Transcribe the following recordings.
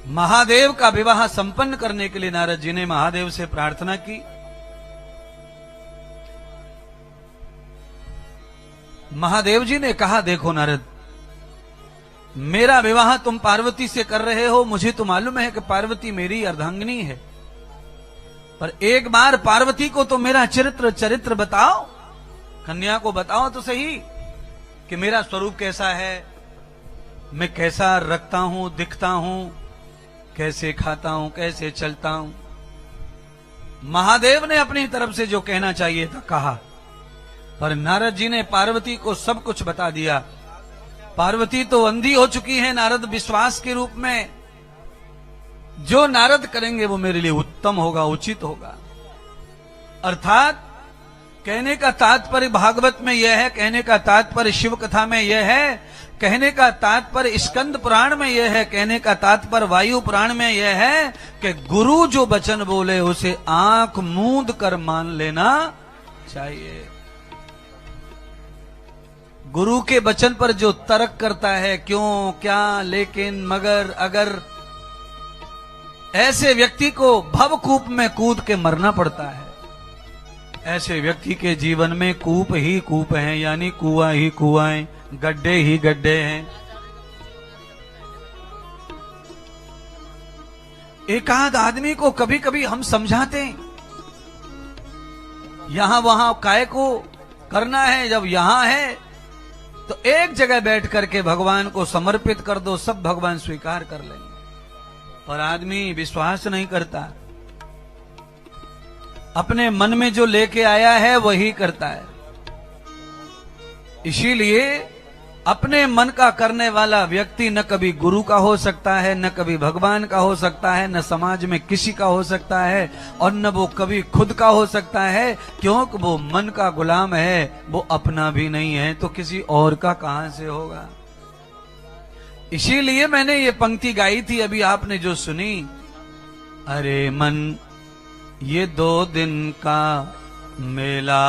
महादेव का विवाह संपन्न करने के लिए नारद जी ने महादेव से प्रार्थना की। महादेव जी ने कहा, देखो नारद, मेरा विवाह तुम पार्वती से कर रहे हो, मुझे तो मालूम है कि पार्वती मेरी अर्धांगिनी है, पर एक बार पार्वती को तो मेरा चरित्र बताओ, कन्या को बताओ तो सही कि मेरा स्वरूप कैसा है, मैं कैसा रखता हूं, दिखता हूं, कैसे खाता हूं, कैसे चलता हूं। महादेव ने अपनी तरफ से जो कहना चाहिए था कहा, पर नारद जी ने पार्वती को सब कुछ बता दिया। पार्वती तो अंधी हो चुकी है नारद विश्वास के रूप में, जो नारद करेंगे वो मेरे लिए उत्तम होगा, उचित होगा। अर्थात कहने का तात्पर्य भागवत में यह है, कहने का तात्पर्य शिव कथा में यह है, कहने का तात्पर्य स्कंद पुराण में यह है, कहने का तात्पर्य वायु पुराण में यह है कि गुरु जो वचन बोले उसे आंख मूंद कर मान लेना चाहिए। गुरु के वचन पर जो तर्क करता है, क्यों, क्या, लेकिन, मगर, अगर, ऐसे व्यक्ति को भवकूप में कूद के मरना पड़ता है। ऐसे व्यक्ति के जीवन में कूप ही कूप है, यानी कुआं ही कुआं है, गड्ढे ही गड्ढे हैं। एकाध आदमी को कभी कभी हम समझाते हैं, यहां वहां काय को करना है, जब यहां है तो एक जगह बैठ करके भगवान को समर्पित कर दो, सब भगवान स्वीकार कर लेंगे। पर आदमी विश्वास नहीं करता, अपने मन में जो लेके आया है वही करता है। इसीलिए अपने मन का करने वाला व्यक्ति न कभी गुरु का हो सकता है, न कभी भगवान का हो सकता है, न समाज में किसी का हो सकता है, और न वो कभी खुद का हो सकता है, क्योंकि वो मन का गुलाम है, वो अपना भी नहीं है, तो किसी और का कहां से होगा। इसीलिए मैंने ये पंक्ति गाई थी अभी आपने जो सुनी, अरे मन ये 2 दिन का मेला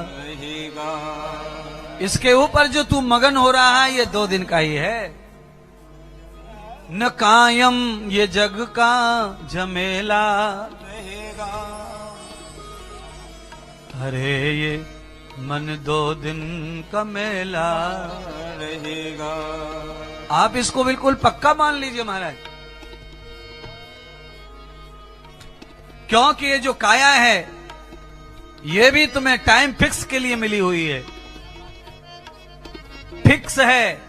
रहेगा, इसके ऊपर जो तू मगन हो रहा है ये 2 दिन का ही है, न कायम ये जग का झमेला रहेगा। अरे ये मन 2 दिन का मेला रहेगा। आप इसको बिल्कुल पक्का मान लीजिए महाराज, क्योंकि ये जो काया है ये भी तुम्हें टाइम फिक्स के लिए मिली हुई है, फिक्स है,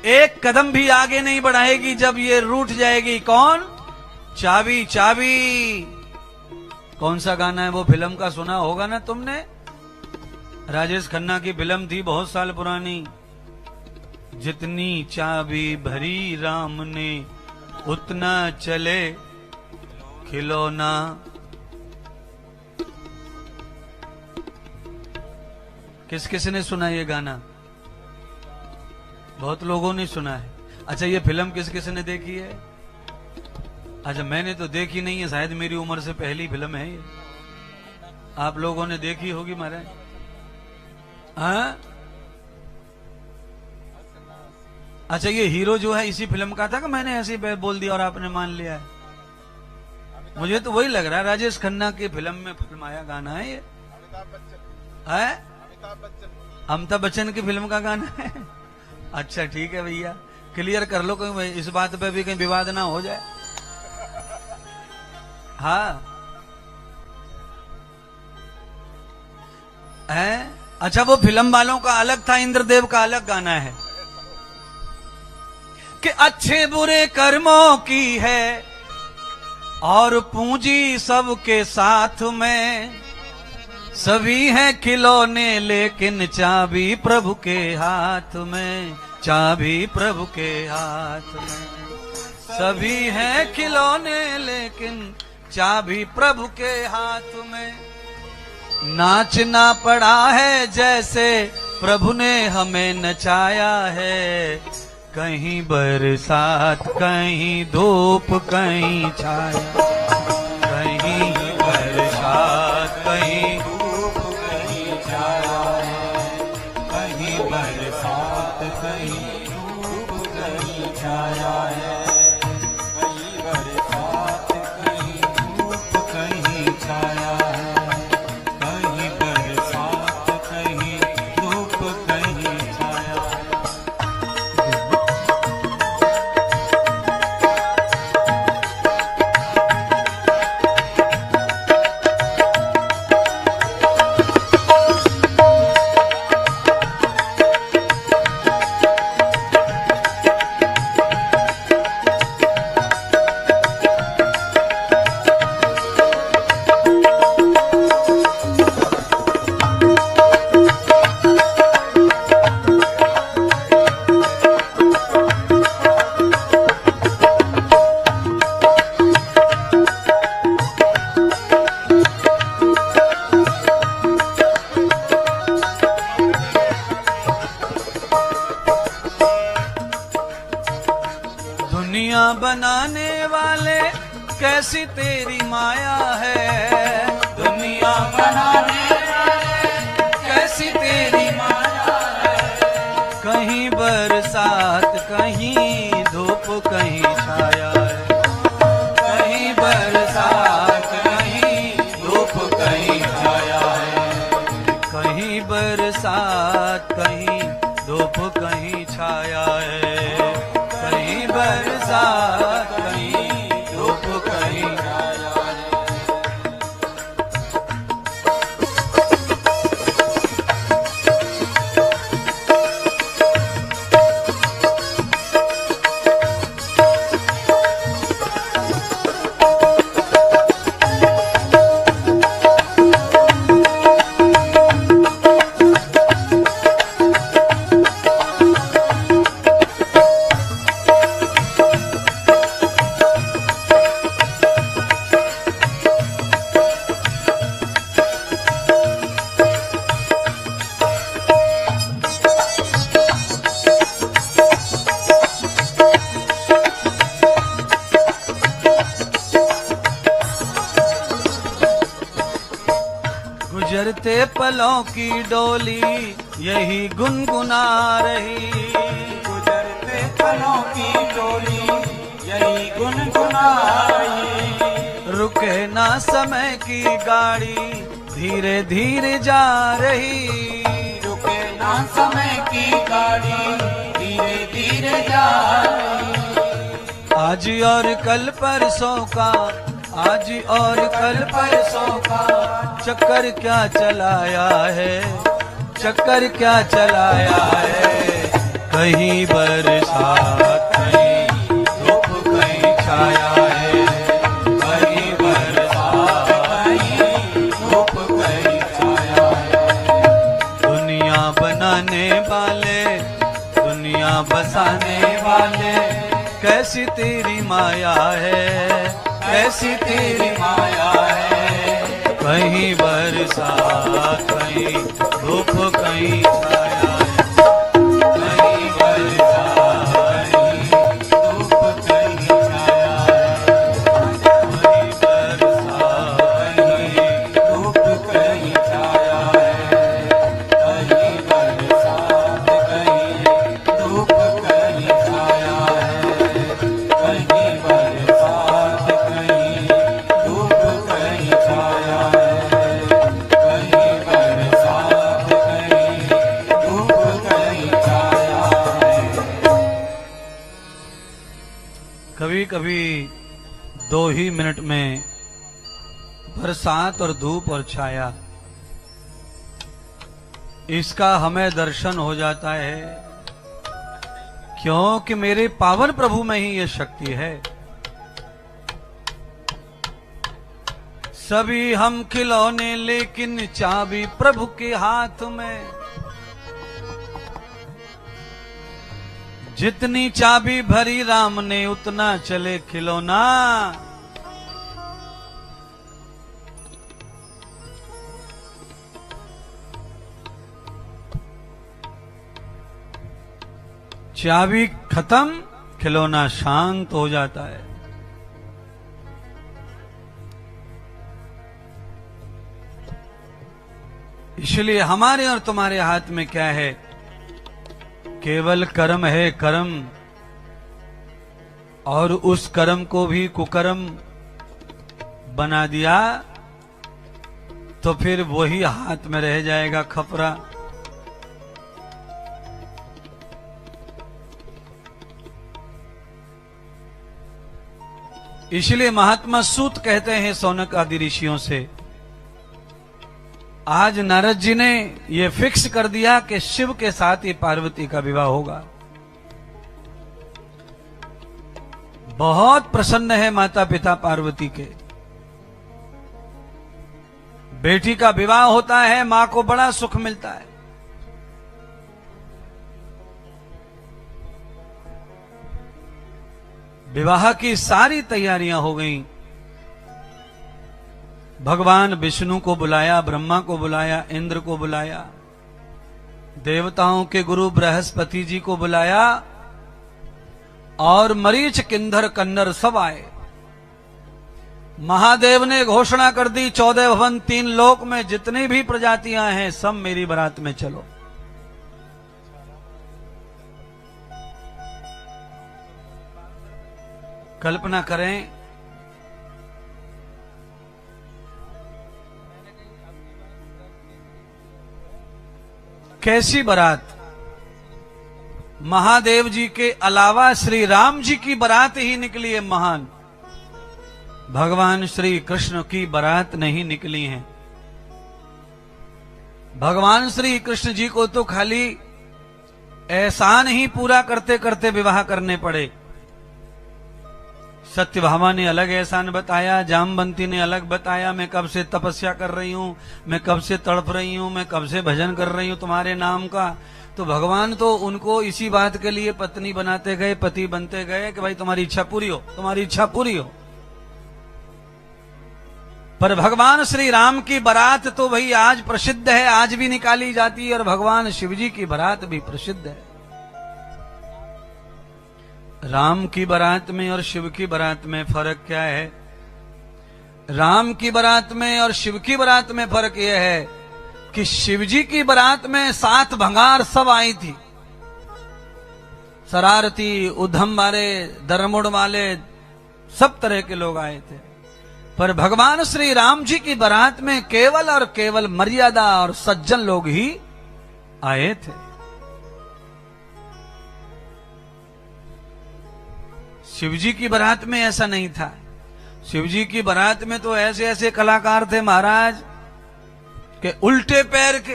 एक कदम भी आगे नहीं बढ़ाएगी जब ये रूठ जाएगी। कौन? चाबी। चाबी कौन सा गाना है वो, फिल्म का सुना होगा ना तुमने, राजेश खन्ना की फिल्म थी बहुत साल पुरानी, जितनी चाबी भरी राम ने उतना चले खिलौना। किस किस ने सुना ये गाना? बहुत लोगों ने सुना है। अच्छा, ये फिल्म किस किस ने देखी है? अच्छा, मैंने तो देखी नहीं है, शायद मेरी उम्र से पहली फिल्म है ये। आप लोगों ने देखी होगी महाराज? हाँ? अच्छा, ये हीरो जो है इसी फिल्म का था कि मैंने ऐसे ही बोल दिया और आपने मान लिया है? मुझे तो वही लग रहा है, राजेश खन्ना की फिल्म में फिल्माया गाना है ये। अमिताभ बच्चन की फिल्म का गाना है। अच्छा ठीक है भैया, क्लियर कर लो, कहीं इस बात पे भी कहीं विवाद ना हो जाए। हाँ है? अच्छा, वो फिल्म वालों का अलग था, इंद्रदेव का अलग गाना है कि अच्छे बुरे कर्मों की है और पूंजी सबके साथ में, सभी हैं खिलौने लेकिन चाबी प्रभु के हाथ में, चाबी प्रभु के हाथ में। सभी हैं खिलौने लेकिन चाबी प्रभु के हाथ में। नाचना पड़ा है जैसे प्रभु ने हमें नचाया है, कहीं बरसात कहीं धूप कहीं छाया, कहीं बरसात कहीं धूप कहीं छाया है, कहीं बरसात कहीं धूप कहीं छाया है। बनाने वाले कैसी तेरी माया है। दुनिया बनाने वाले कैसी तेरी माया है। कहीं बरसात कहीं धूप कहीं छाया है। कहीं बरसात कहीं धूप कहीं छाया है। कहीं बरसात कहीं धूप कहीं छाया है। कहीं बरसात कहीं धूप कहीं छाया है। गुजरते पलों की डोली यही गुनगुना रही। गुजरते पलों की डोली यही गुनगुना रही। रुके ना समय की गाड़ी धीरे धीरे जा रही। रुके ना समय की गाड़ी धीरे धीरे जा रही। आज और कल परसों का, आज और कल परसों का चक्कर क्या चलाया है। चक्कर क्या चलाया है। कहीं बरसात कहीं धूप कहीं छाया है। कहीं बरसात कहीं धूप कहीं छाया है। दुनिया बनाने वाले दुनिया बसाने वाले कैसी तेरी माया है। कैसी तेरी माया है। कहीं बरसात कहीं धूप कहीं छाया है। कहीं बरसात कहीं धूप कहीं छाया है। कहीं बरसात कहीं धूप कहीं छाया है। कहीं बरसात कहीं धूप कहीं छाया है। कहीं बरसात कहीं धूप कहीं छाया है। कहीं बरसात कहीं धूप कहीं छाया है। कभी कभी 2 ही मिनट में बरसात और धूप और छाया इसका हमें दर्शन हो जाता है, क्योंकि मेरे पावन प्रभु में ही ये शक्ति है। सभी हम खिलौने लेकिन चाबी प्रभु के हाथ में। जितनी चाबी भरी राम ने उतना चले खिलौना। चाबी खत्म खिलौना शांत हो जाता है। इसलिए हमारे और तुम्हारे हाथ में क्या है? केवल कर्म है। कर्म, और उस कर्म को भी कुकर्म बना दिया तो फिर वही हाथ में रह जाएगा खपरा। इसलिए महात्मा सूत कहते हैं सौनक आदि ऋषियों से, आज नारद जी ने यह फिक्स कर दिया कि शिव के साथ ही पार्वती का विवाह होगा। बहुत प्रसन्न है माता पिता पार्वती के। बेटी का विवाह होता है, मां को बड़ा सुख मिलता है। विवाह की सारी तैयारियां हो गईं। भगवान विष्णु को बुलाया, ब्रह्मा को बुलाया, इंद्र को बुलाया, देवताओं के गुरु बृहस्पति जी को बुलाया और मरीच किन्नर कन्नर सब आए। महादेव ने घोषणा कर दी 14 भवन 3 लोक में जितनी भी प्रजातियां हैं सब मेरी बारात में चलो। कल्पना करें कैसी बारात। महादेव जी के अलावा श्री राम जी की बारात ही निकली है महान, भगवान श्री कृष्ण की बारात नहीं निकली है। भगवान श्री कृष्ण जी को तो खाली एहसान ही पूरा करते करते विवाह करने पड़े। सत्यभामा ने अलग एहसान बताया, जामवंती ने अलग बताया, मैं कब से तपस्या कर रही हूं, मैं कब से तड़प रही हूं, मैं कब से भजन कर रही हूं तुम्हारे नाम का। तो भगवान तो उनको इसी बात के लिए पत्नी बनाते गए, पति बनते गए कि भाई तुम्हारी इच्छा पूरी हो, तुम्हारी इच्छा पूरी हो। पर भगवान श्री राम की बारात तो भाई आज प्रसिद्ध है, आज भी निकाली जाती है, और भगवान शिव जी की बारात भी प्रसिद्ध है। राम की बारात में और शिव की बारात में फर्क क्या है? राम की बारात में और शिव की बारात में फर्क यह है कि शिव जी की बारात में 7 भंगार सब आई थी, शरारती, उधम वाले, दरमुड़ वाले, सब तरह के लोग आए थे। पर भगवान श्री राम जी की बारात में केवल और केवल मर्यादा और सज्जन लोग ही आए थे। शिवजी की बारात में ऐसा नहीं था। शिवजी की बारात में तो ऐसे ऐसे कलाकार थे महाराज के उल्टे पैर के,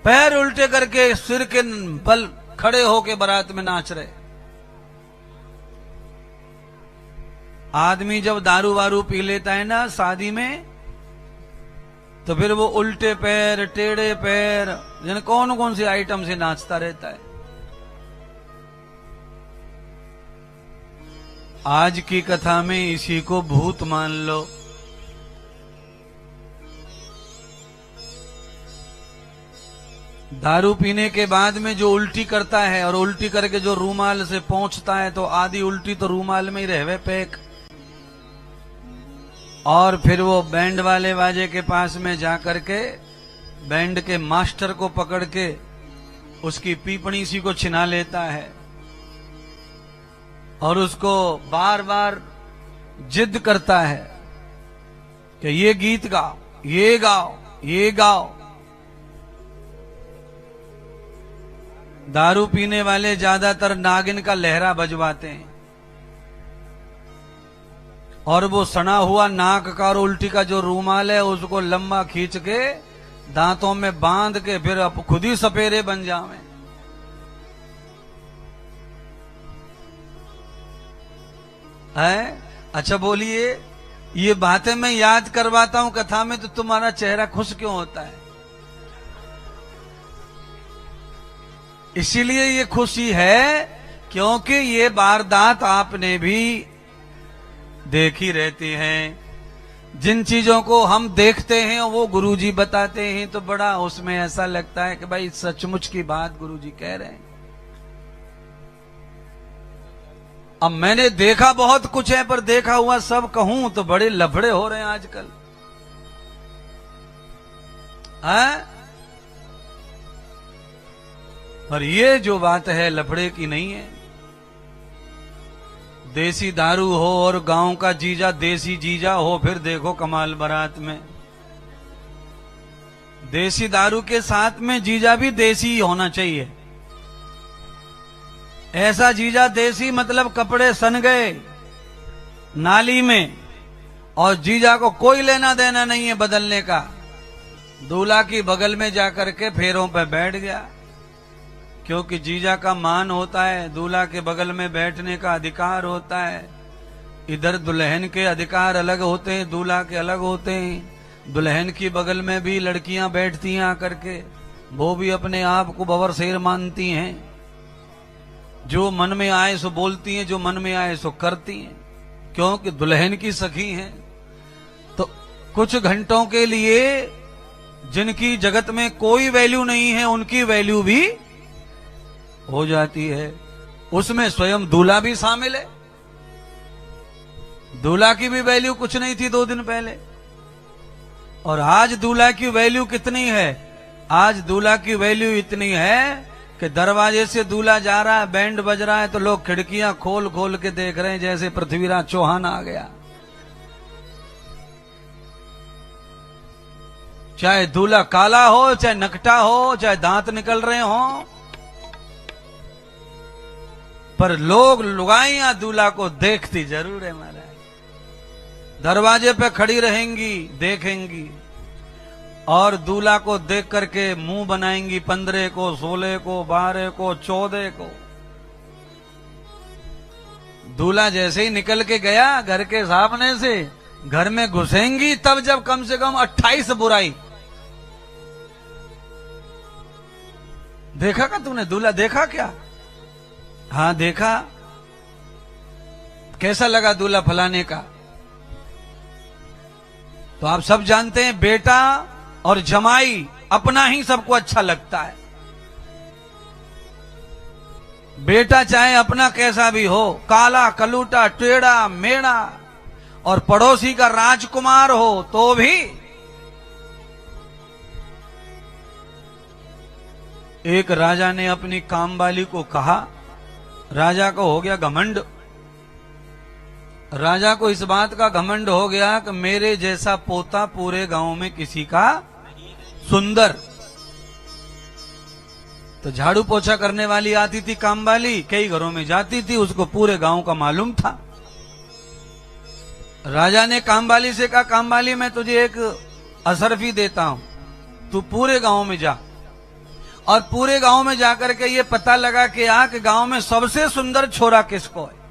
पैर उल्टे करके सिर के बल खड़े होके बारात में नाच रहे। आदमी जब दारू वारू पी लेता है ना शादी में, तो फिर वो उल्टे पैर, टेढ़े पैर, यानी कौन कौन से आइटम से नाचता रहता है। आज की कथा में इसी को भूत मान लो। दारू पीने के बाद में जो उल्टी करता है और उल्टी करके जो रूमाल से पहुंचता है, तो आधी उल्टी तो रूमाल में ही रहवे पैक, और फिर वो बैंड वाले बाजे के पास में जाकर के बैंड के मास्टर को पकड़ के उसकी पीपणी सी को छिना लेता है और उसको बार बार जिद करता है कि ये गीत गाओ, ये गाओ, ये गाओ। दारू पीने वाले ज्यादातर नागिन का लहरा बजवाते हैं, और वो सना हुआ नाक का और उल्टी का जो रूमाल है उसको लंबा खींच के दांतों में बांध के फिर अब खुद ही सपेरे बन जावे। है? अच्छा बोलिए, ये बातें मैं याद करवाता हूं कथा में तो तुम्हारा चेहरा खुश क्यों होता है? इसीलिए ये खुशी है क्योंकि ये वारदात आपने भी देखी रहती हैं। जिन चीजों को हम देखते हैं वो गुरुजी बताते हैं तो बड़ा उसमें ऐसा लगता है कि भाई सचमुच की बात गुरुजी कह रहे हैं। अब मैंने देखा बहुत कुछ है, पर देखा हुआ सब कहूं तो बड़े लफड़े हो रहे हैं आजकल। है? पर ये जो बात है लफड़े की नहीं है। देसी दारू हो और गांव का जीजा देसी जीजा हो, फिर देखो कमाल बारात में। देसी दारू के साथ में जीजा भी देसी ही होना चाहिए। ऐसा जीजा देसी मतलब कपड़े सन गए नाली में और जीजा को कोई लेना देना नहीं है बदलने का। दूल्हा की बगल में जाकर के फेरों पे बैठ गया, क्योंकि जीजा का मान होता है, दूल्हा के बगल में बैठने का अधिकार होता है। इधर दुल्हन के अधिकार अलग होते हैं, दूल्हा के अलग होते हैं। दुल्हन की बगल में भी लड़कियां बैठती हैं आकर के, वो भी अपने आप को बवर शेर मानती हैं। जो मन में आए सो बोलती हैं, जो मन में आए सो करती हैं, क्योंकि दुल्हन की सखी हैं। तो कुछ घंटों के लिए जिनकी जगत में कोई वैल्यू नहीं है, उनकी वैल्यू भी हो जाती है। उसमें स्वयं दूल्हा भी शामिल है। दूल्हा की भी वैल्यू कुछ नहीं थी 2 दिन पहले, और आज दूल्हा की वैल्यू कितनी है? आज दूल्हा की वैल्यू इतनी है कि दरवाजे से दूल्हा जा रहा है, बैंड बज रहा है तो लोग खिड़कियां खोल खोल के देख रहे हैं जैसे पृथ्वीराज चौहान आ गया। चाहे दूल्हा काला हो, चाहे नकटा हो, चाहे दांत निकल रहे हो, पर लोग लुगाइयां दूल्हा को देखती जरूर है महाराज। दरवाजे पे खड़ी रहेंगी, देखेंगी, और दूल्हा को देख करके मुंह बनाएंगी 15 को, 16 को, 12 को, 14 को। दूल्हा जैसे ही निकल के गया घर के सामने से, घर में घुसेंगी तब जब कम से कम 28 बुराई। देखा क्या तूने? दूल्हा देखा क्या? हाँ देखा। कैसा लगा दूल्हा फलाने का? तो आप सब जानते हैं बेटा और जमाई अपना ही सबको अच्छा लगता है। बेटा चाहे अपना कैसा भी हो, काला कलूटा टेढ़ा मेढ़ा, और पड़ोसी का राजकुमार हो तो भी। एक राजा ने अपनी कामवाली को कहा, राजा को हो गया घमंड। राजा को इस बात का घमंड हो गया कि मेरे जैसा पोता पूरे गांव में किसी का सुंदर। तो झाड़ू पोछा करने वाली आती थी कामवाली, कई घरों में जाती थी, उसको पूरे गांव का मालूम था। राजा ने कामवाली से कहा, कामवाली मैं तुझे एक असरफी देता हूं, तू पूरे गांव में जा, और पूरे गांव में जाकर के ये पता लगा कि यहाँ के गांव में सबसे सुंदर छोरा किसको है।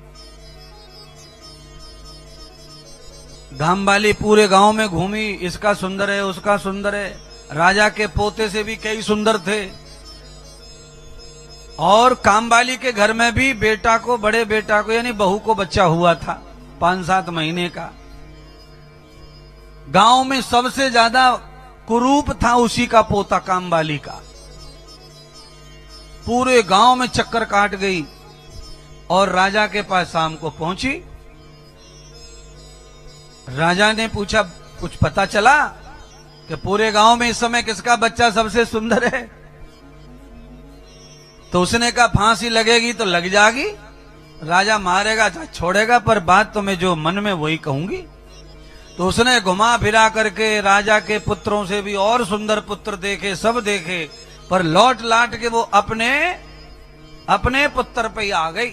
कामवाली पूरे गांव में घूमी, इसका सुंदर है, उसका सुंदर है। राजा के पोते से भी कई सुंदर थे, और कामवाली के घर में भी बेटा को, बड़े बेटा को यानी बहू को बच्चा हुआ था 5-7 महीने का। गांव में सबसे ज्यादा कुरूप था उसी का पोता कामवाली का। पूरे गांव में चक्कर काट गई और राजा के पास शाम को पहुंची। राजा ने पूछा, कुछ पता चला कि पूरे गांव में इस समय किसका बच्चा सबसे सुंदर है? तो उसने कहा, फांसी लगेगी तो लग जाएगी, राजा मारेगा छोड़ेगा, पर बात तो मैं जो मन में वही कहूंगी। तो उसने घुमा फिरा करके राजा के पुत्रों से भी और सुंदर पुत्र देखे, सब देखे, पर लौट लाट के वो अपने पुत्र पे ही आ गई।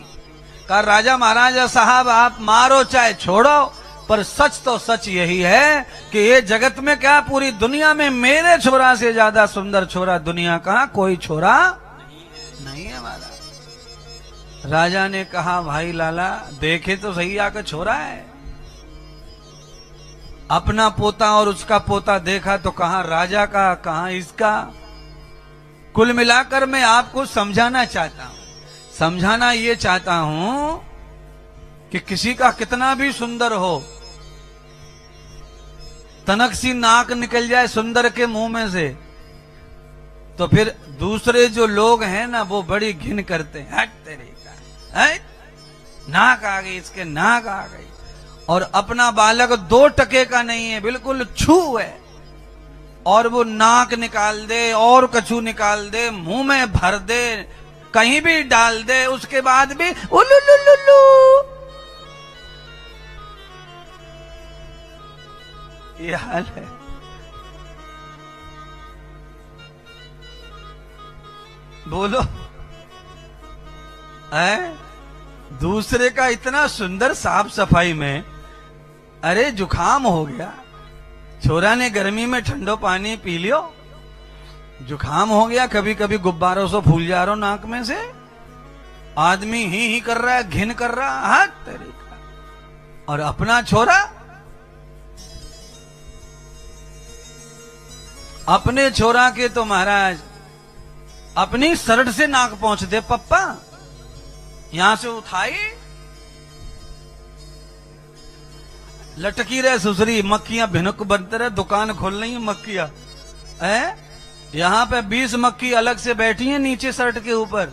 कहा, राजा महाराजा साहब आप मारो चाहे छोड़ो, पर सच तो सच यही है कि ये जगत में क्या पूरी दुनिया में मेरे छोरा से ज्यादा सुंदर छोरा दुनिया का कोई छोरा नहीं है हमारा। राजा ने कहा, भाई लाला देखे तो सही आकर छोरा है। अपना पोता और उसका पोता देखा तो कहा राजा का, कहा इसका। कुल मिलाकर मैं आपको समझाना चाहता हूं, समझाना ये चाहता हूं कि किसी का कितना भी सुंदर हो, तनक सी नाक निकल जाए सुंदर के मुंह में से, तो फिर दूसरे जो लोग हैं ना वो बड़ी घिन करते हैं, हट तेरे का, हट नाक आ गई इसके, नाक आ गई। और अपना बालक 2 टके का नहीं है, बिल्कुल छू है, और वो नाक निकाल दे और कछू निकाल दे, मुंह में भर दे, कहीं भी डाल दे, उसके बाद भी उलुलुलुलु। ये हाल है। बोलो, दूसरे का इतना सुंदर साफ सफाई में, अरे जुखाम हो गया, छोरा ने गर्मी में ठंडो पानी पी लियो, जुखाम हो गया, कभी कभी गुब्बारों से फूल जा रहा नाक में से, आदमी ही कर रहा है, घिन कर रहा, हाथ तेरे का। और अपना छोरा, अपने छोरा के तो महाराज अपनी शर्ट से नाक पहुंच दे, पप्पा यहां से उठाई, लटकी रहे सुसरी, मक्खियां भिनक बनते रहे, दुकान खोल रही है मक्खियां, यहां पे 20 मक्खी अलग से बैठी हैं नीचे शर्ट के ऊपर,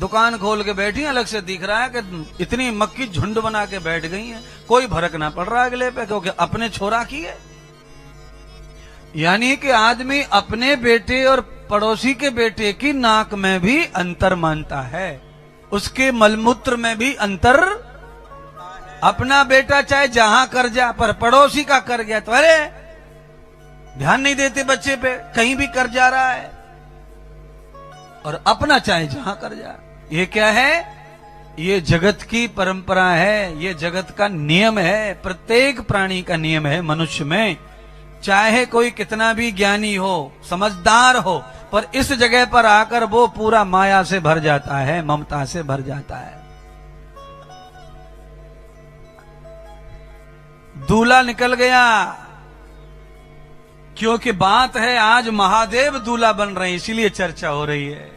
दुकान खोल के बैठी, अलग से दिख रहा है कि इतनी मक्खी झुंड बना के बैठ गई है, कोई फर्क ना पड़ रहा अगले पे, क्योंकि अपने छोरा की है। यानी कि आदमी अपने बेटे और पड़ोसी के बेटे की नाक में भी अंतर मानता है, उसके मलमूत्र में भी अंतर। अपना बेटा चाहे जहां कर जा, पर पड़ोसी का कर गया तो अरे ध्यान नहीं देते बच्चे पे, कहीं भी कर जा रहा है। और अपना चाहे जहां कर जा, ये क्या है? ये जगत की परंपरा है, ये जगत का नियम है, प्रत्येक प्राणी का नियम है। मनुष्य में चाहे कोई कितना भी ज्ञानी हो, समझदार हो, पर इस जगह पर आकर वो पूरा माया से भर जाता है, ममता से भर जाता है। दूल्हा निकल गया, क्योंकि बात है आज महादेव दूल्हा बन रहे हैं, इसीलिए चर्चा हो रही है।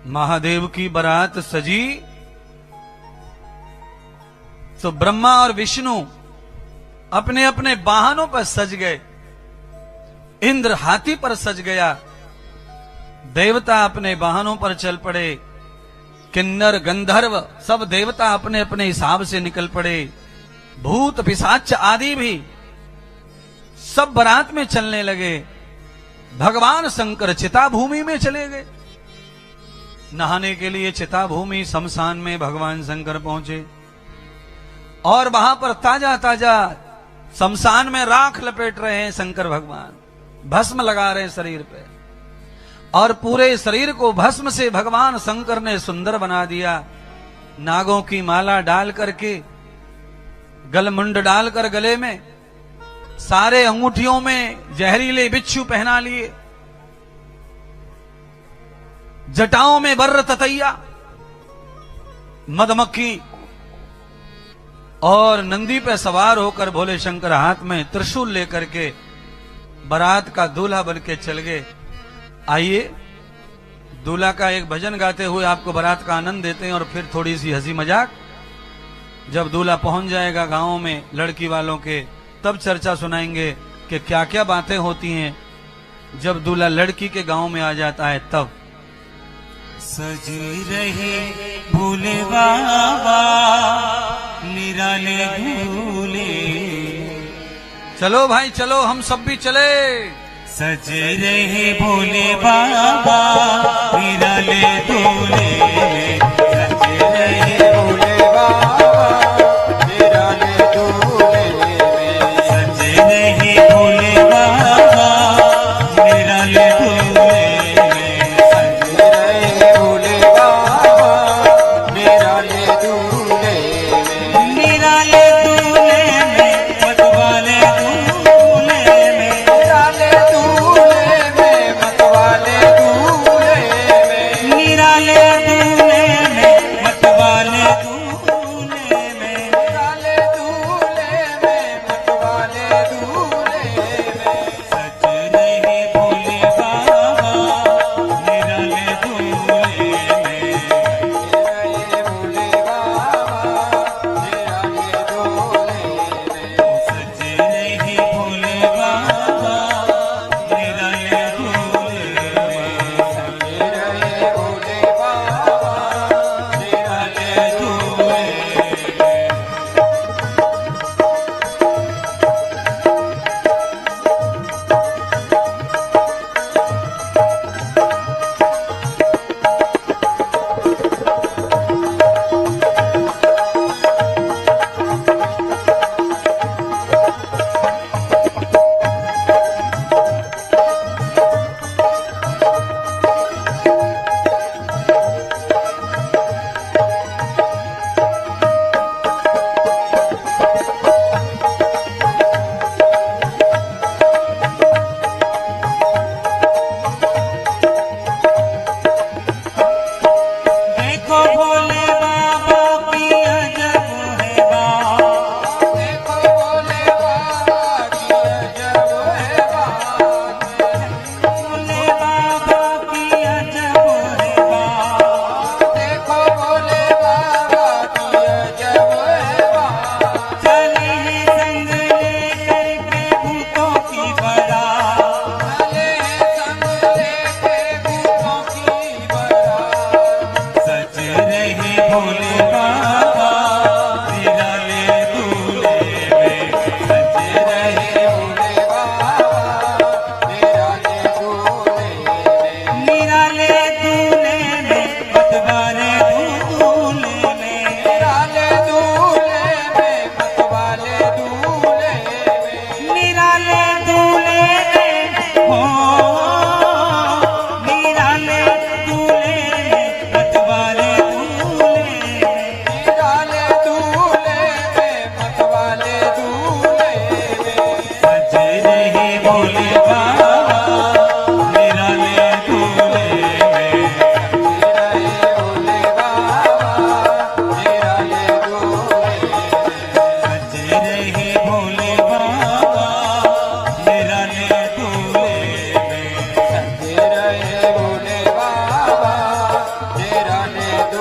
महादेव की बारात सजी तो ब्रह्मा और विष्णु अपने अपने वाहनों पर सज गए। इंद्र हाथी पर सज गया, देवता अपने वाहनों पर चल पड़े, किन्नर गंधर्व सब देवता अपने अपने हिसाब से निकल पड़े, भूत पिशाच आदि भी सब बारात में चलने लगे। भगवान शंकर चिता भूमि में चले गए, नहाने के लिए चिता भूमि शमशान में भगवान शंकर पहुंचे, और वहां पर ताजा ताजा शमशान में राख लपेट रहे हैं शंकर भगवान, भस्म लगा रहे हैं शरीर पे, और पूरे शरीर को भस्म से भगवान शंकर ने सुंदर बना दिया। नागों की माला डाल करके, गलमुंड डालकर गले में, सारे अंगूठियों में जहरीले बिच्छू पहना लिए, जटाओं में बर्र ततैया, मधुमक्खी, और नंदी पे सवार होकर भोले शंकर हाथ में त्रिशूल लेकर के बारात का दूल्हा बन के चल गए। आइए दूल्हा का एक भजन गाते हुए आपको बारात का आनंद देते हैं, और फिर थोड़ी सी हंसी मजाक। जब दूल्हा पहुंच जाएगा गांव में लड़की वालों के, तब चर्चा सुनाएंगे कि क्या क्या बातें होती हैं जब दूल्हा लड़की के गांव में आ जाता है। तब सज रहे भोले बाबा निराले भूले, चलो भाई चलो, हम सब भी चले। सज रहे भोले बाबा निराले भूले, सज रहे भोले बाबा निराले भूले, सज रहे भोले बाबा निराले भूले, सज रहे भोले बाबा निराले दूल्हे, निराले दूल्हे में मतवाले दूल्हे में, निराले दूल्हे में मतवाले दूल्हे में, निराले दूल्हे में मतवाले दूल्हे में, निराले दूल्हे में मतवाले दूल्हे में, सज रहे भोले बाबा निराले दूल्हे में, सज रहे भोले बाबा निराले दूल्हे में, सज रहे भोले बाबा निराले दूल्हे में, सज रहे भोले बाबा निराले दूल्हे में। देखो भोले बाबा की अजब है बात, देखो भोले बाबा की अजब है बात, भोले बाबा की अजब है बात, देखो भोले बाबा की अजब है बात, चले हैं संग लेकर के भूतों की बारात, चले हैं संग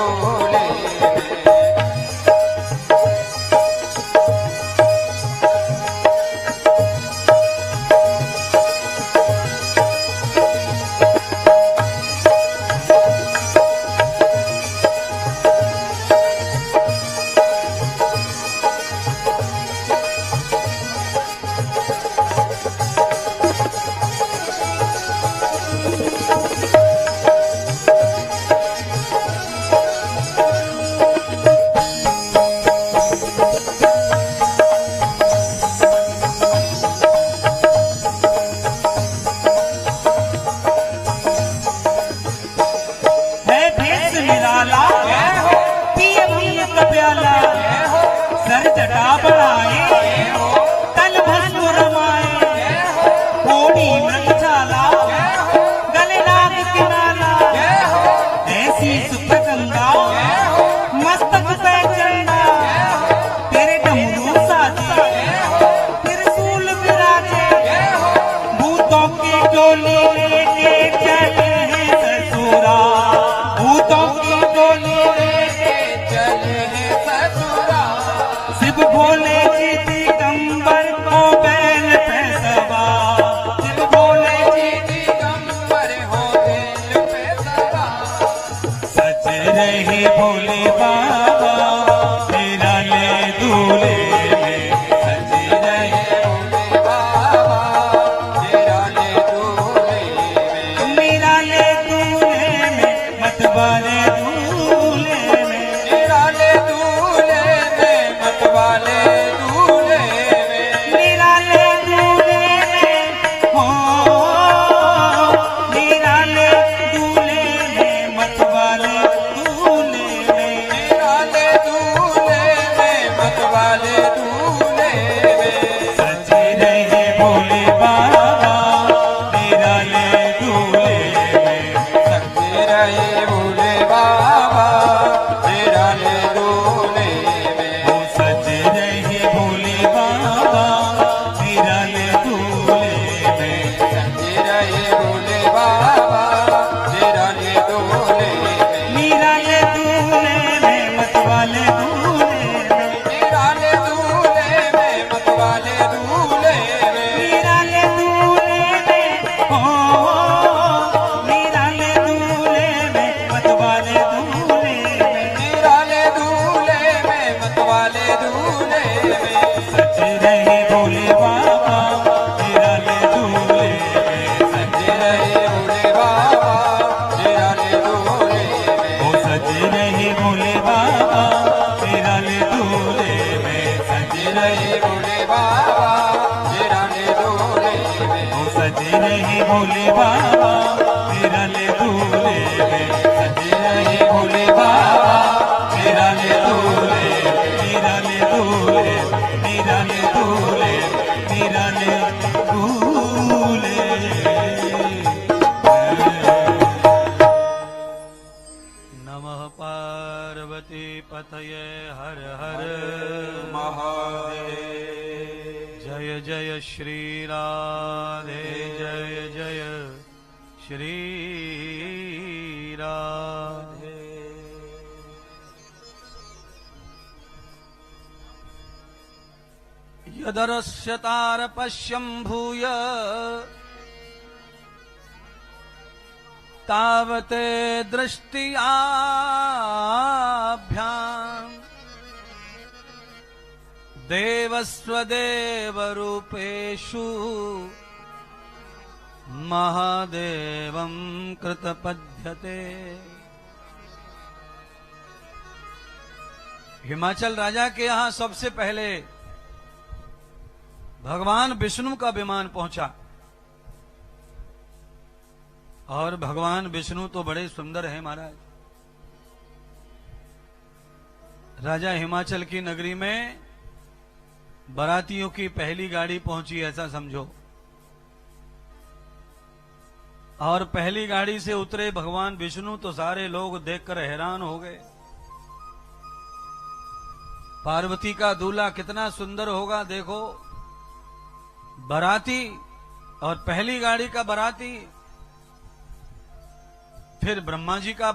दूल्हे में। सर जटा बढ़ाए तल भस्म रमाए घोड़ी मृगशाला गले नाग किनारा ऐसी सुख गंगा मस्तक पे चंडा तेरे डमरू साजे त्रिशूल विराजे भूतों की टोली लेके चले हैं ससुरा भूतों की टोली लेके चले हैं ससुरा। शिव भोले जी दिगंबर को बैल पे सवार शिव भोले जी दिगंबर हो बैल पे सवार। सच रहे भोले बाबा तेरा ले दूल्हे में सज रहे भोले बाबा तेरा ले दूल्हे में। मेरा ले दूल्हे में मत वाले दूल्हे में तेरा ले दूल्हे में मत वाले दूल्हे में। मेरा ले दूल्हे में हो मेरा ले दूल्हे में मत वाले दूल्हे में तेरा ले दूल्हे में मत वाले दूल्हे में। सच रहे भोले बाबा तेरा ले दूल्हे में सज रहे भोले बाबा तेरा ले दूल्हे में। वो सच रहे भोले बाबा तेरा ले दूल्हे में सज रहे भोले बाबा तेरा ले दूल्हे में। मेरा ले दूल्हे में मत वाले दूल्हे में तेरा ले दूल्हे में मत वाले दूल्हे में। मेरा ले दूल्हे में हो मेरा ले दूल्हे में मत वाले दूल्हे में तेरा ले दूल्हे में मत वाले दूल्हे में। सच रहे भोले बाबा तेरा ले दूल्हे में सज रहे भोले बाबा तेरा ले दूल्हे में। वो सज रहे भोले बाबा तेरा ले दूल्हे में सज रहे भोले बाबा तेरा ले दूल्हे में। वो सज रहे भोले बाबा तेरा ले दूल्हे में सज रहे भोले बाबा तेरा ले दूल्हे तेरा ले दूल्हे तेरा ले दूल्हे तेरा ले दूल्हे नमः पार्वती पतये हर हर महादेव। जय जय श्री राधे जय जय श्री राधे। यदरस्यतार पश्यं भूय तावते दृष्टियाभ्याम् देवस्वदेवरूपेषु महादेवं कृतपद्यते। हिमाचल राजा के यहां सबसे पहले भगवान विष्णु का विमान पहुंचा और भगवान विष्णु तो बड़े सुंदर हैं महाराज। राजा हिमाचल की नगरी में बारातियों की पहली गाड़ी पहुंची ऐसा समझो, और पहली गाड़ी से उतरे भगवान विष्णु तो सारे लोग देखकर हैरान हो गए। पार्वती का दूल्हा कितना सुंदर होगा देखो, बाराती और पहली गाड़ी का बाराती, फिर ब्रह्मा जी का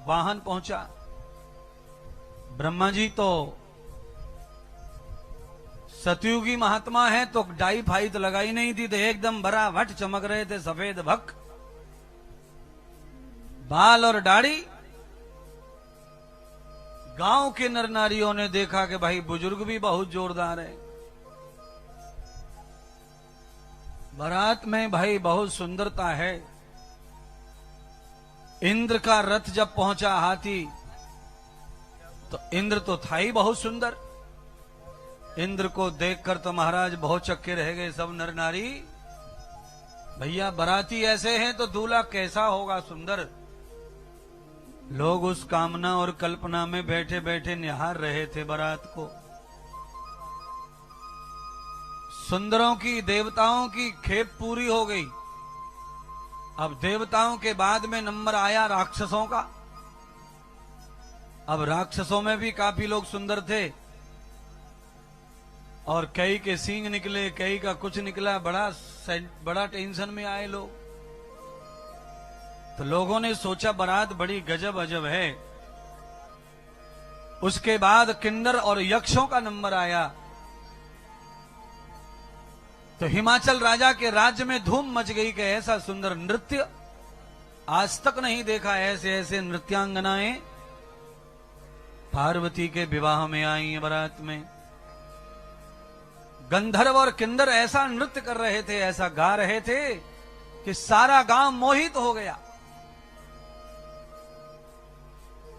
वाहन पहुंचा ब्रह्मा जी तो सतयुगी महात्मा है, तो डाई फाई तो लगाई नहीं थी, तो एकदम भरा भट चमक रहे थे, सफेद भक बाल और दाढ़ी। गांव के नर नारियों ने देखा कि भाई बुजुर्ग भी बहुत जोरदार है, बारात में भाई बहुत सुंदरता है। इंद्र का रथ जब पहुंचा हाथी, तो इंद्र तो था ही बहुत सुंदर। इंद्र को देखकर तो महाराज बहुत चक्के रह गए सब नर नारी। भैया बाराती ऐसे हैं तो दूल्हा कैसा होगा सुंदर। लोग उस कामना और कल्पना में बैठे बैठे निहार रहे थे बारात को। सुंदरों की, देवताओं की खेप पूरी हो गई। अब देवताओं के बाद में नंबर आया राक्षसों का। अब राक्षसों में भी काफी लोग सुंदर थे, और कई के सींग निकले, कई का कुछ निकला। बड़ा टेंशन में आए लोग। तो लोगों ने सोचा बारात बड़ी गजब अजब है। उसके बाद किन्नर और यक्षों का नंबर आया। तो हिमाचल राजा के राज्य में धूम मच गई कि ऐसा सुंदर नृत्य आज तक नहीं देखा। ऐसे ऐसे नृत्यांगनाएं पार्वती के विवाह में आई बारात में। गंधर्व और किन्नर ऐसा नृत्य कर रहे थे, ऐसा गा रहे थे कि सारा गांव मोहित हो गया।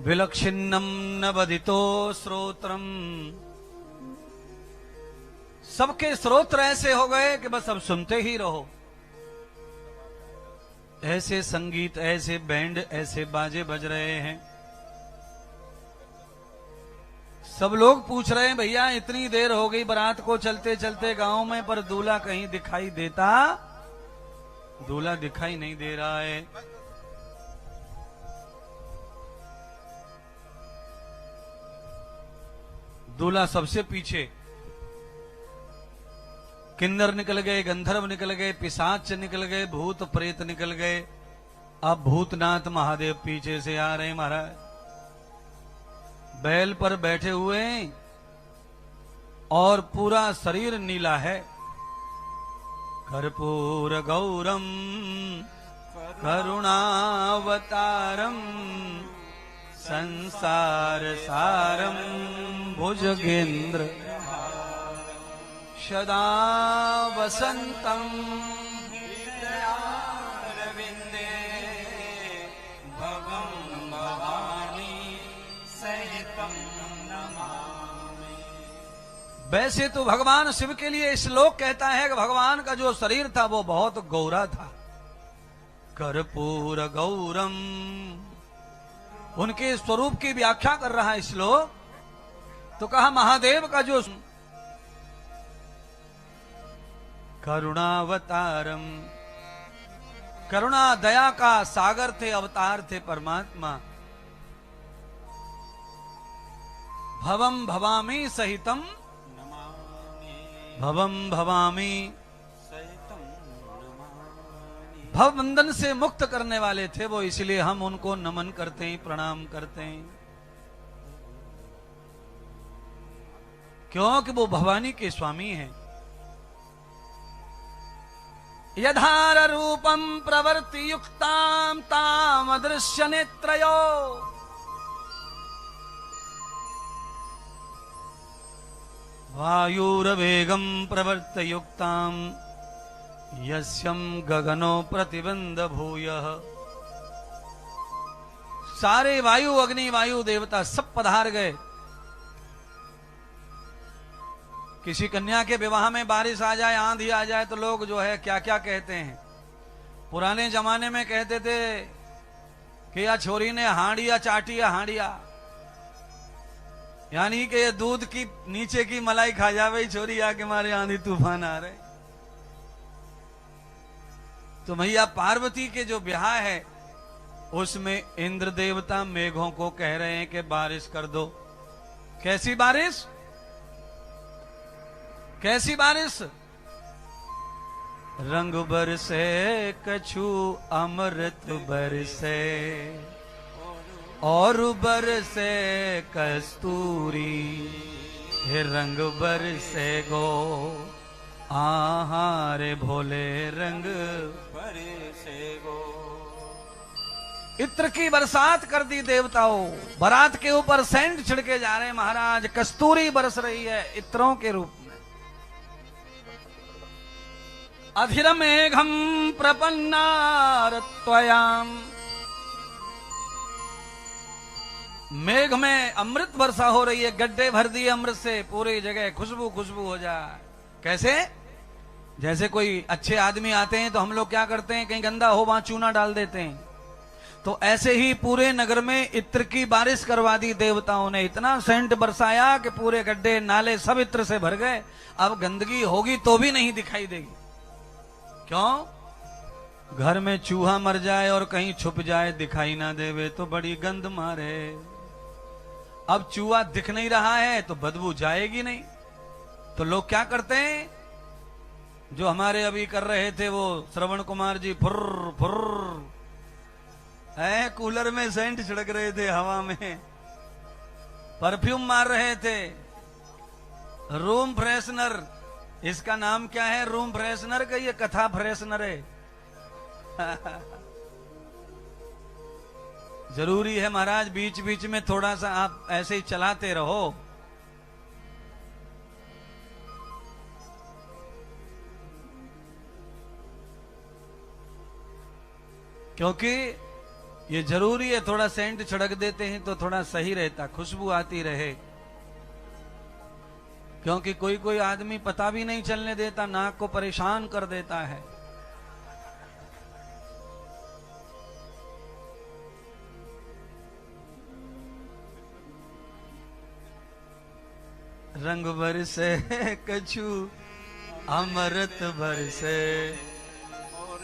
विलक्षिन्नम नवदितो श्रोत्रम, सबके श्रोत्र ऐसे हो गए कि बस अब सुनते ही रहो। ऐसे संगीत, ऐसे बैंड, ऐसे बाजे बज रहे हैं। सब लोग पूछ रहे हैं भैया इतनी देर हो गई बारात को चलते चलते गांव में, पर दूल्हा कहीं दिखाई देता? दूल्हा दिखाई नहीं दे रहा है। दूल्हा सबसे पीछे। किन्नर निकल गए, गंधर्व निकल गए, पिशाच निकल गए, भूत प्रेत निकल गए। अब भूतनाथ महादेव पीछे से आ रहे महाराज, बैल पर बैठे हुए, और पूरा शरीर नीला है। कर्पूर गौरम करुणावतारम संसार सारम भुजगेंद्र सदा वसंतम हृदयारविंदे भवं भवानी सहितं नमामि। वैसे तो भगवान शिव के लिए श्लोक कहता है कि भगवान का जो शरीर था वो बहुत गौरा था। कर्पूर गौरम, उनके स्वरूप की व्याख्या कर रहा है श्लोक। तो कहा महादेव का जो करुणावतारम, करुणा दया का सागर थे, अवतार थे परमात्मा। भवम भवामी सहितम भवम भवामी, भव बंधन से मुक्त करने वाले थे वो, इसलिए हम उनको नमन करते हैं, प्रणाम करते हैं। क्योंकि वो भवानी के स्वामी हैं। यधार रूपम प्रवर्ति युक्ताम ताम अदृश्य नेत्रयो, वायुरवेगम प्रवर्त युक्ताम यस्यम गगनो प्रतिबंध भूयः। सारे वायु, अग्नि, वायु देवता सब पधार गए। किसी कन्या के विवाह में बारिश आ जाए, आंधी आ जाए, तो लोग जो है क्या क्या कहते हैं। पुराने जमाने में कहते थे कि या छोरी ने हांडिया चाटी या हांडिया, यानी कि ये दूध की नीचे की मलाई खा जावे छोरी, आके मारे आंधी तूफान आ रहे। तो भैया पार्वती के जो ब्याह है उसमें इंद्र देवता मेघों को कह रहे हैं कि बारिश कर दो। कैसी बारिश? कैसी बारिश? रंग बरसे कछु अमृत बरसे, और बरसे कस्तूरी, हे रंग बरसे गो आहारे भोले रंग बरसे गो। इत्र की बरसात कर दी देवताओं, बारात के ऊपर सेंट छिड़के जा रहे हैं महाराज, कस्तूरी बरस रही है इत्रों के रूप में। अधिरमेघम प्रपन्नारत्वयाम, मेघ में अमृत वर्षा हो रही है, गड्ढे भर दिए अमृत से, पूरी जगह खुशबू खुशबू हो जाए। कैसे? जैसे कोई अच्छे आदमी आते हैं तो हम लोग क्या करते हैं, कहीं गंदा हो वहां चूना डाल देते हैं, तो ऐसे ही पूरे नगर में इत्र की बारिश करवा दी देवताओं ने। इतना सेंट बरसाया कि पूरे गड्ढे नाले सब इत्र से भर गए। अब गंदगी होगी तो भी नहीं दिखाई देगी। क्यों? घर में चूहा मर जाए और कहीं छुप जाए दिखाई ना देवे तो बड़ी गंध मारे। अब चूहा दिख नहीं रहा है तो बदबू जाएगी नहीं, तो लोग क्या करते हैं, जो हमारे अभी कर रहे थे वो श्रवण कुमार जी, फुर्र फुर्र है, कूलर में सेंट छिड़क रहे थे, हवा में परफ्यूम मार रहे थे, रूम फ्रेशनर। इसका नाम क्या है? रूम फ्रेशनर का, ये कथा फ्रेशनर है। जरूरी है महाराज बीच बीच में थोड़ा सा आप ऐसे ही चलाते रहो। क्योंकि ये जरूरी है, थोड़ा सेंट छिड़क देते हैं तो थोड़ा सही रहता, खुशबू आती रहे। क्योंकि कोई कोई आदमी पता भी नहीं चलने देता, नाक को परेशान कर देता है। रंग बरसे कछु अमृत बरसे,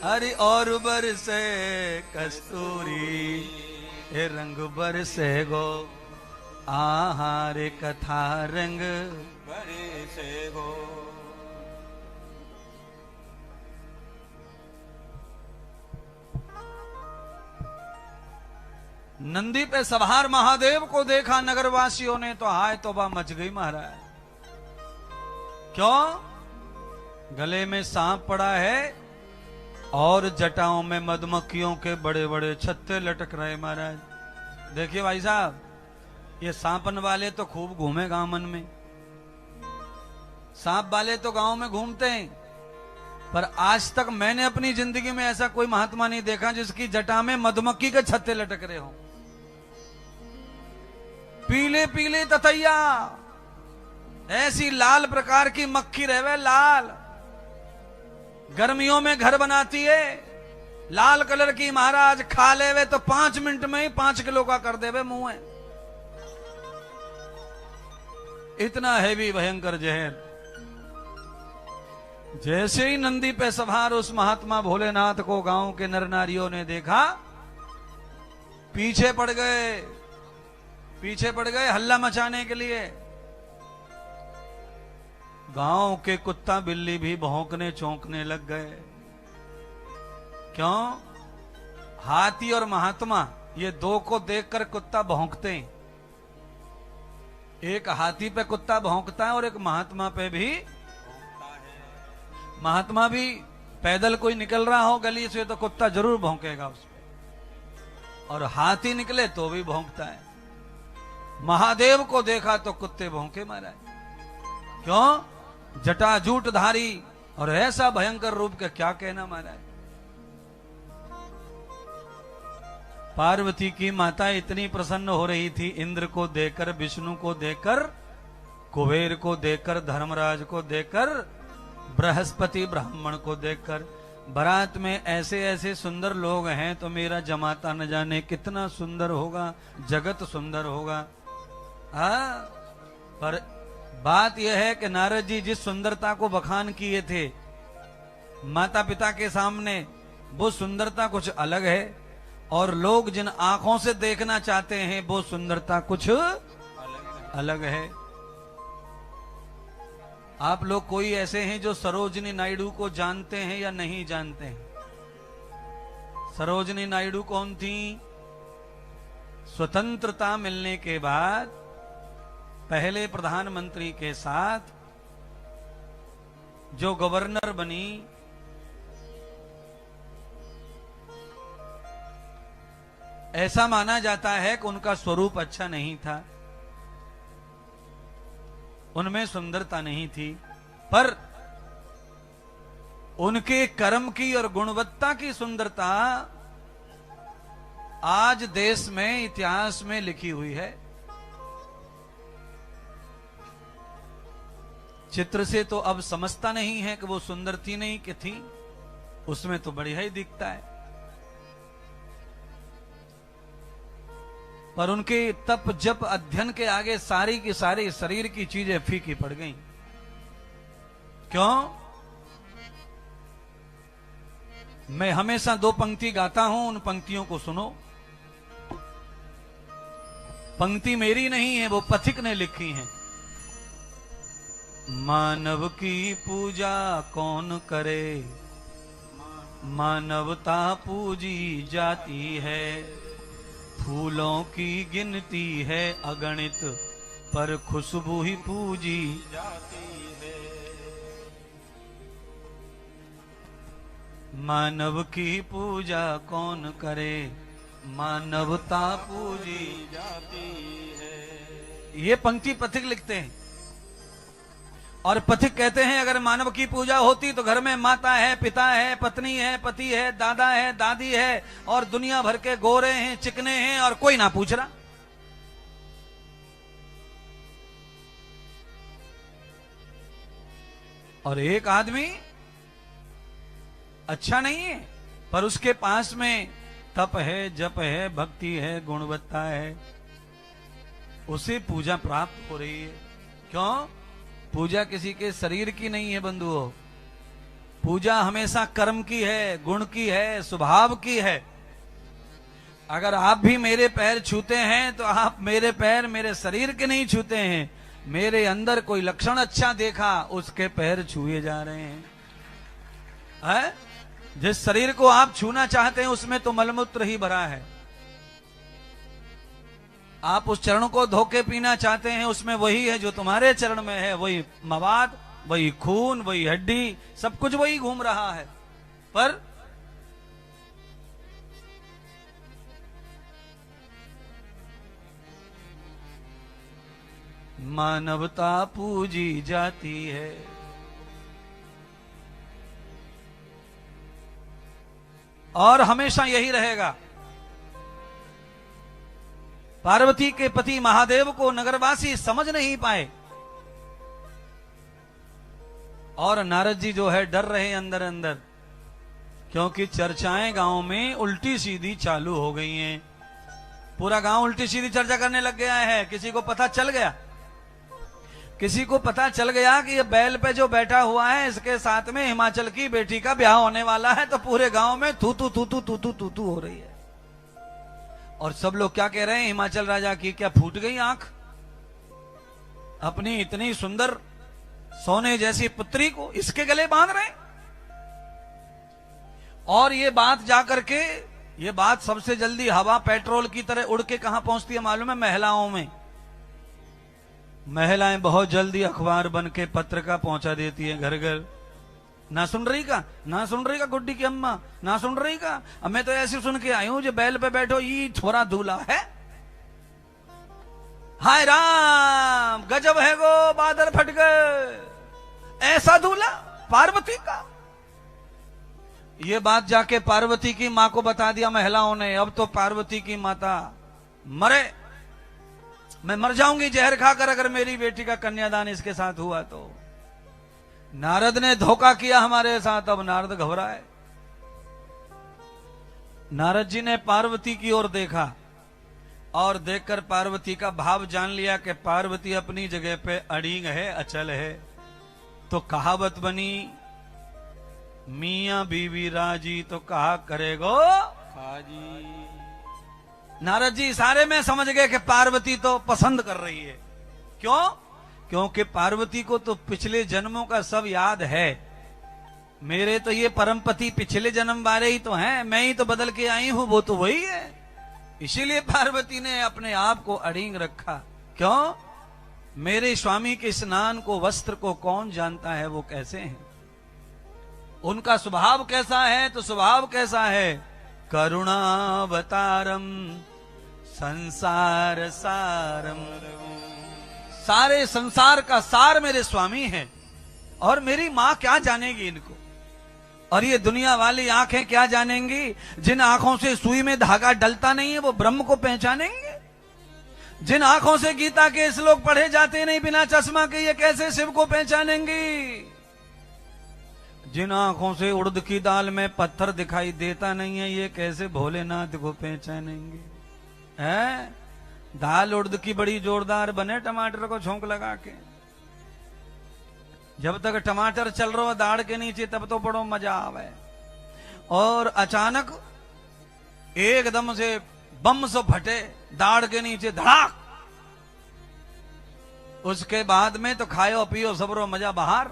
हरि और बरसे कस्तूरी, हे रंग बरसे गो आहारे कथा रंग बरसे गो। नंदी पे सवार महादेव को देखा नगरवासियों ने तो हाय तौबा मच गई महाराज। क्यों? गले में सांप पड़ा है और जटाओं में मधुमक्खियों के बड़े बड़े छत्ते लटक रहे महाराज। देखिए भाई साहब, ये सांपन वाले तो खूब घूमे गांव मन में, सांप वाले तो गांव में घूमते हैं, पर आज तक मैंने अपनी जिंदगी में ऐसा कोई महात्मा नहीं देखा जिसकी जटा में मधुमक्खी के छत्ते लटक रहे हो। पीले पीले ततैया, ऐसी लाल प्रकार की मक्खी रहवे, लाल, गर्मियों में घर बनाती है, लाल कलर की महाराज, खा लेवे तो 5 मिनट में ही 5 किलो का कर देवे मुंह है। इतना हैवी भयंकर जहर। जैसे ही नंदी पे सवार उस महात्मा भोलेनाथ को गांव के नर नारियों ने देखा, पीछे पड़ गए हल्ला मचाने के लिए। गांव के कुत्ता बिल्ली भी भौंकने चौंकने लग गए। क्यों? हाथी और महात्मा, ये दो को देखकर कुत्ता भौंकते हैं। एक हाथी पे कुत्ता भौंकता है और एक महात्मा पे भी। महात्मा भी पैदल कोई निकल रहा हो गली से तो कुत्ता जरूर भौंकेगा उस पे, और हाथी निकले तो भी भौंकता है। महादेव को देखा तो कुत्ते भौंके महाराज। क्यों? जटाजूटधारी और ऐसा भयंकर रूप का क्या कहना महाराज। पार्वती की माता इतनी प्रसन्न हो रही थी, इंद्र को देखकर, विष्णु को देखकर, कुबेर को देखकर, धर्मराज को देखकर, बृहस्पति ब्राह्मण को देखकर। बारात में ऐसे ऐसे सुंदर लोग हैं तो मेरा जमाता न जाने कितना सुंदर होगा, जगत सुंदर होगा। हाँ, पर बात यह है कि नारद जी जिस सुंदरता को बखान किए थे माता पिता के सामने, वो सुंदरता कुछ अलग है, और लोग जिन आंखों से देखना चाहते हैं वो सुंदरता कुछ अलग है। आप लोग कोई ऐसे हैं जो सरोजिनी नायडू को जानते हैं या नहीं जानते हैं? सरोजिनी नायडू कौन थी? स्वतंत्रता मिलने के बाद पहले प्रधानमंत्री के साथ जो गवर्नर बनी, ऐसा माना जाता है कि उनका स्वरूप अच्छा नहीं था, उनमें सुंदरता नहीं थी, पर उनके कर्म की और गुणवत्ता की सुंदरता आज देश में इतिहास में लिखी हुई है। चित्र से तो अब समझता नहीं है कि वो सुंदर थी नहीं कि थी, उसमें तो बढ़िया ही दिखता है, पर उनके तप जप अध्ययन के आगे सारी की सारी शरीर की चीजें फीकी पड़ गईं। क्यों? मैं हमेशा 2 पंक्ति गाता हूं, उन पंक्तियों को सुनो। पंक्ति मेरी नहीं है, वो पथिक ने लिखी है। मानव की पूजा कौन करे, मानवता पूजी जाती है, फूलों की गिनती है अगणित, पर खुशबू ही पूजी जाती है। मानव की पूजा कौन करे, मानवता पूजी जाती है। ये पंक्ति पथिक लिखते हैं, और पथिक कहते हैं अगर मानव की पूजा होती तो घर में माता है, पिता है, पत्नी है, पति है, दादा है, दादी है, और दुनिया भर के गोरे हैं, चिकने हैं, और कोई ना पूछ रहा। और एक आदमी अच्छा नहीं है, पर उसके पास में तप है, जप है, भक्ति है, गुणवत्ता है, उसे पूजा प्राप्त हो रही है। क्यों? पूजा किसी के शरीर की नहीं है बंधुओं, पूजा हमेशा कर्म की है, गुण की है, स्वभाव की है। अगर आप भी मेरे पैर छूते हैं तो आप मेरे पैर मेरे शरीर के नहीं छूते हैं, मेरे अंदर कोई लक्षण अच्छा देखा उसके पैर छुए जा रहे हैं, है? जिस शरीर को आप छूना चाहते हैं उसमें तो मलमूत्र ही भरा है। आप उस चरण को धोके पीना चाहते हैं, उसमें वही है जो तुम्हारे चरण में है, वही मवाद, वही खून, वही हड्डी, सब कुछ वही घूम रहा है। पर मानवता पूजी जाती है। और हमेशा यही रहेगा। पार्वती के पति महादेव को नगरवासी समझ नहीं पाए, और नारद जी जो है डर रहे अंदर अंदर, क्योंकि चर्चाएं गांव में उल्टी सीधी चालू हो गई हैं। पूरा गांव उल्टी सीधी चर्चा करने लग गया है। किसी को पता चल गया, किसी को पता चल गया कि ये बैल पे जो बैठा हुआ है इसके साथ में हिमाचल की बेटी का ब्याह होने वाला है, तो पूरे गांव में तू तू तू तू तू तू तू तू हो रही है। और सब लोग क्या कह रहे हैं, हिमाचल राजा की क्या फूट गई आंख, अपनी इतनी सुंदर सोने जैसी पुत्री को इसके गले बांध रहे। और ये बात जाकर के, ये बात सबसे जल्दी हवा पेट्रोल की तरह उड़ के कहां पहुंचती है मालूम है? महिलाओं में। महिलाएं बहुत जल्दी अखबार बन के पत्र का पहुंचा देती है घर घर। ना सुन रही का, ना सुन रही का गुड्डी की अम्मा, ना सुन रही का। अब मैं तो ऐसे सुन के आई हूं जो बैल पे बैठो ये छोरा दूल्हा है। हाय राम, गजब है गो, बादल फट गए, ऐसा दूल्हा पार्वती का। ये बात जाके पार्वती की मां को बता दिया महिलाओं ने। अब तो पार्वती की माता मरे, मैं मर जाऊंगी जहर खाकर अगर मेरी बेटी का कन्यादान इसके साथ हुआ तो। नारद ने धोखा किया हमारे साथ, अब नारद घबराए। नारद जी ने पार्वती की ओर देखा और देखकर पार्वती का भाव जान लिया कि पार्वती अपनी जगह पे अड़िग है, अचल है। तो कहावत बनी, मियां बीवी राजी तो कहा करेगो खाजी। नारद जी सारे में समझ गए कि पार्वती तो पसंद कर रही है। क्यों? क्योंकि पार्वती को तो पिछले जन्मों का सब याद है। मेरे तो ये परमपति पिछले जन्म वाले ही तो हैं, मैं ही तो बदल के आई हूं, वो तो वही है। इसीलिए पार्वती ने अपने आप को अड़ींग रखा। क्यों? मेरे स्वामी के स्नान को, वस्त्र को कौन जानता है वो कैसे हैं, उनका स्वभाव कैसा है। तो स्वभाव कैसा है? करुणावतारम संसार सारम, सारे संसार का सार मेरे स्वामी है। और मेरी मां क्या जानेगी इनको, और ये दुनिया वाली आंखें क्या जानेंगी। जिन आंखों से सुई में धागा डलता नहीं है वो ब्रह्म को पहचानेंगे। जिन आंखों से गीता के श्लोक पढ़े जाते नहीं बिना चश्मा के, ये कैसे शिव को पहचानेंगी। जिन आंखों से उड़द की दाल में पत्थर दिखाई देता नहीं है, ये कैसे भोलेनाथ को पहचानेंगे। है दाल उड़द की बड़ी जोरदार बने टमाटर को झोंक लगा के, जब तक टमाटर चल रहा दाढ़ के नीचे तब तो बड़ो मजा आवे, और अचानक एकदम से बम से फटे दाढ़ के नीचे धड़ाक, उसके बाद में तो खायो पियो सबरो मजा बाहर।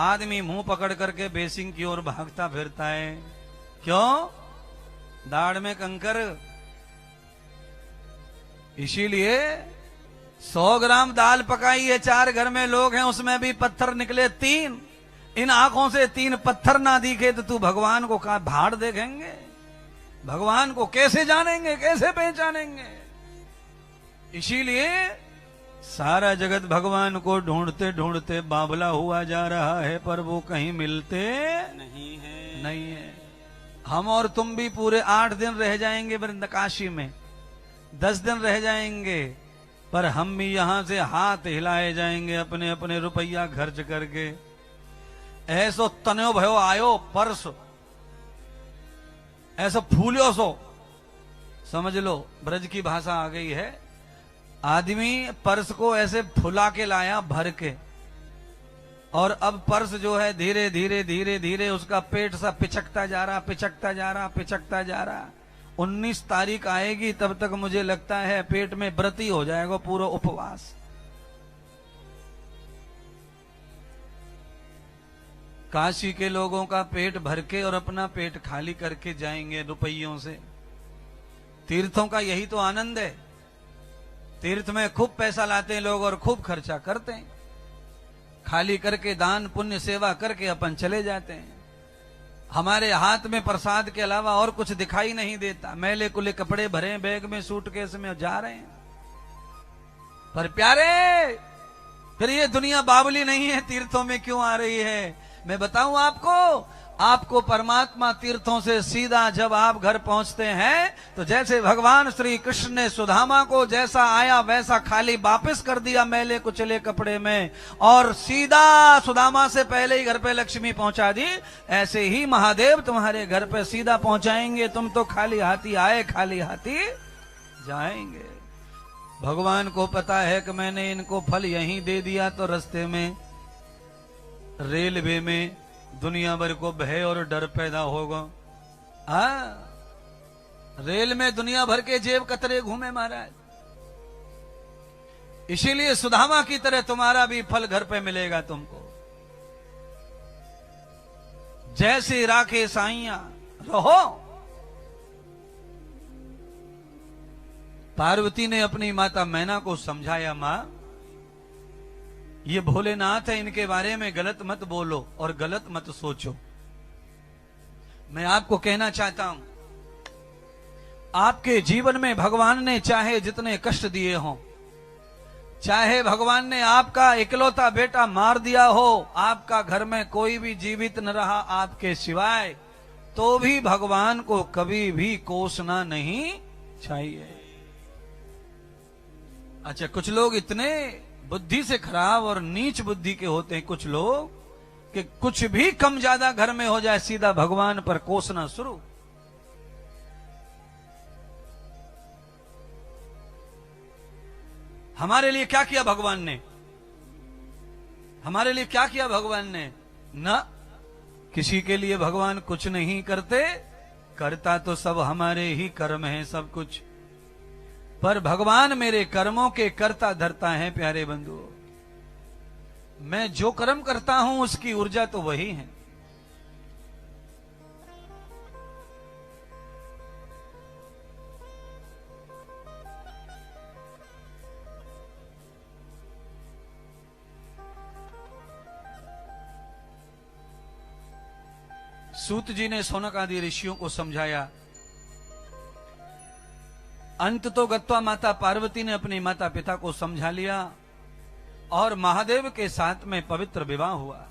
आदमी मुंह पकड़ करके बेसिंग की ओर भागता फिरता है। क्यों? दाढ़ में कंकर। इसीलिए 100 ग्राम दाल पकाई है, 4 घर में लोग हैं, उसमें भी पत्थर निकले 3। इन आंखों से 3 पत्थर ना दिखे तो तू भगवान को कहा भाड़ देखेंगे? भगवान को कैसे जानेंगे, कैसे पहचानेंगे। इसीलिए सारा जगत भगवान को ढूंढते ढूंढते बावला हुआ जा रहा है, पर वो कहीं मिलते नहीं है। हम और तुम भी पूरे 8 दिन रह जाएंगे वृंदाकाशी में, 10 दिन रह जाएंगे, पर हम भी यहां से हाथ हिलाए जाएंगे अपने अपने रुपया खर्च करके। ऐसो तन्यो भयो आयो परस, ऐसा फूलियो सो, समझ लो ब्रज की भाषा आ गई है। आदमी पर्स को ऐसे फुला के लाया भर के, और अब पर्स जो है धीरे धीरे धीरे धीरे उसका पेट सा पिचकता जा रहा, पिचकता जा रहा, पिचकता जा रहा। 19 तारीख आएगी तब तक मुझे लगता है पेट में व्रती हो जाएगा, पूरा उपवास। काशी के लोगों का पेट भर के और अपना पेट खाली करके जाएंगे रुपयों से। तीर्थों का यही तो आनंद है। तीर्थ में खूब पैसा लाते हैं लोग और खूब खर्चा करते हैं, खाली करके दान पुण्य सेवा करके अपन चले जाते हैं। हमारे हाथ में प्रसाद के अलावा और कुछ दिखाई नहीं देता। मैले कुले कपड़े भरे बैग में, सूटकेस में जा रहे हैं। पर प्यारे, फिर ये दुनिया बावली नहीं है, तीर्थों में क्यों आ रही है? मैं बताऊं आपको परमात्मा तीर्थों से सीधा जब आप घर पहुंचते हैं तो जैसे भगवान श्री कृष्ण ने सुदामा को जैसा आया वैसा खाली वापस कर दिया मैले कुचले कपड़े में, और सीधा सुदामा से पहले ही घर पे लक्ष्मी पहुंचा दी, ऐसे ही महादेव तुम्हारे घर पे सीधा पहुंचाएंगे। तुम तो खाली हाथी आए, खाली हाथी जाएंगे। भगवान को पता है कि मैंने इनको फल यहीं दे दिया तो रास्ते में रेलवे में दुनिया भर को भय और डर पैदा होगा। रेल में दुनिया भर के जेब कतरे घूमे महाराज। इसीलिए सुदामा की तरह तुम्हारा भी फल घर पे मिलेगा तुमको। जैसे राखे साइया रहो। पार्वती ने अपनी माता मैना को समझाया, मां ये भोलेनाथ है, इनके बारे में गलत मत बोलो और गलत मत सोचो। मैं आपको कहना चाहता हूं, आपके जीवन में भगवान ने चाहे जितने कष्ट दिए हों, चाहे भगवान ने आपका इकलौता बेटा मार दिया हो, आपका घर में कोई भी जीवित न रहा आपके सिवाय, तो भी भगवान को कभी भी कोसना नहीं चाहिए। अच्छा, कुछ लोग इतने बुद्धि से खराब और नीच बुद्धि के होते हैं कुछ लोग कि कुछ भी कम ज्यादा घर में हो जाए सीधा भगवान पर कोसना शुरू। हमारे लिए क्या किया भगवान ने? हमारे लिए क्या किया भगवान ने? ना, किसी के लिए भगवान कुछ नहीं करते, करता तो सब हमारे ही कर्म है सब कुछ। पर भगवान मेरे कर्मों के कर्ता धरता है। प्यारे बंधुओं, मैं जो कर्म करता हूं उसकी ऊर्जा तो वही है। सूत जी ने शौनक आदि ऋषियों को समझाया। अंत तो गत्वा माता पार्वती ने अपने माता पिता को समझा लिया और महादेव के साथ में पवित्र विवाह हुआ।